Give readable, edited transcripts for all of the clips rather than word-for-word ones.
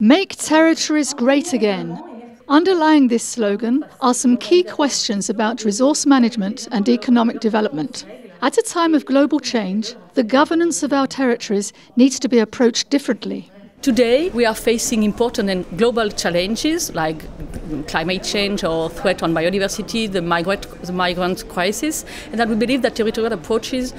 Make territories great again. Underlying this slogan are some key questions about resource management and economic development. At a time of global change, the governance of our territories needs to be approached differently. Today, we are facing important and global challenges like climate change or threat on biodiversity, the migrant crisis, and that we believe that territorial approaches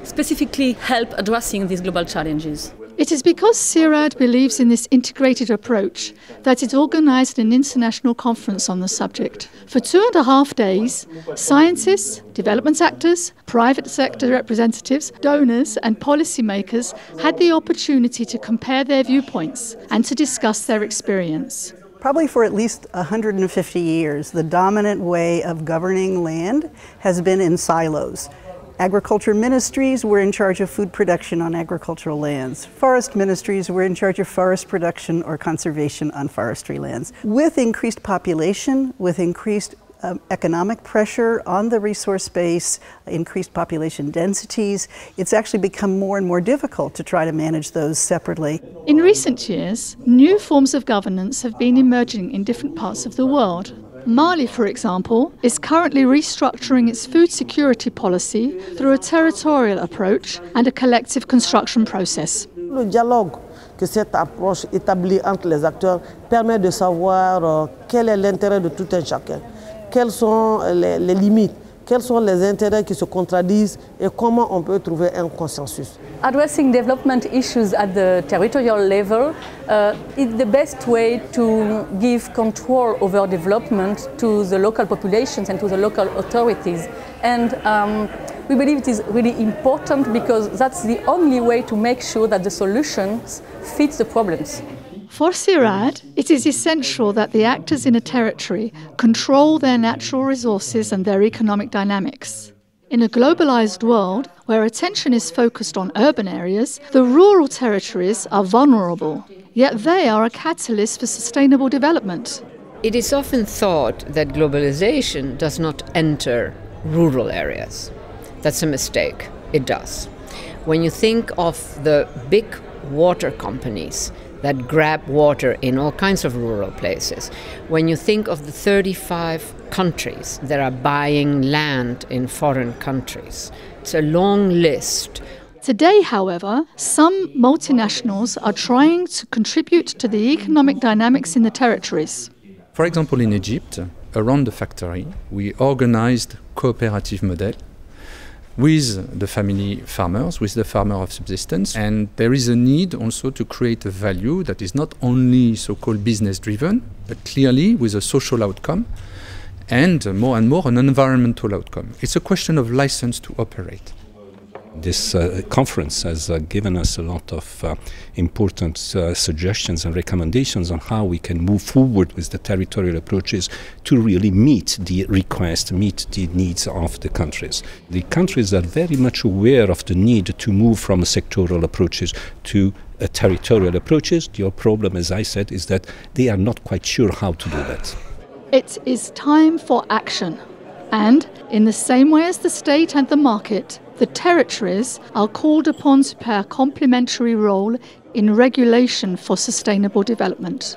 specifically help addressing these global challenges. It is because Cirad believes in this integrated approach that it organised an international conference on the subject. For 2.5 days, scientists, development actors, private sector representatives, donors and policymakers had the opportunity to compare their viewpoints and to discuss their experience. Probably for at least 150 years, the dominant way of governing land has been in silos. Agriculture ministries were in charge of food production on agricultural lands. Forest ministries were in charge of forest production or conservation on forestry lands. With increased population, with increased economic pressure on the resource base, increased population densities, it's actually become more and more difficult to try to manage those separately. In recent years, new forms of governance have been emerging in different parts of the world. Mali, for example, is currently restructuring its food security policy through a territorial approach and a collective construction process. Le dialogue que cette approche établie entre les acteurs permet de savoir quel est l'intérêt de tout un chacun, quelles sont les limites, quels sont les intérêts qui se contradisent et comment on peut trouver un consensus. Addressing development issues at the territorial level is the best way to give control over development to the local populations and to the local authorities. And we believe it is really important because that's the only way to make sure that the solutions fit the problems. For Cirad, it is essential that the actors in a territory control their natural resources and their economic dynamics. In a globalised world, where attention is focused on urban areas, the rural territories are vulnerable, yet they are a catalyst for sustainable development. It is often thought that globalization does not enter rural areas. That's a mistake. It does. When you think of the big water companies that grab water in all kinds of rural places, when you think of the 35 countries that are buying land in foreign countries, it's a long list. Today, however, some multinationals are trying to contribute to the economic dynamics in the territories. For example, in Egypt, around the factory, we organized cooperative model with the family farmers, with the farmer of subsistence. And there is a need also to create a value that is not only so-called business-driven, but clearly with a social outcome and more an environmental outcome. It's a question of license to operate. This conference has given us a lot of important suggestions and recommendations on how we can move forward with the territorial approaches to really meet the request, meet the needs of the countries. The countries are very much aware of the need to move from sectoral approaches to territorial approaches. Your problem, as I said, is that they are not quite sure how to do that. It is time for action. And, in the same way as the state and the market, the territories are called upon to play a complementary role in regulation for sustainable development.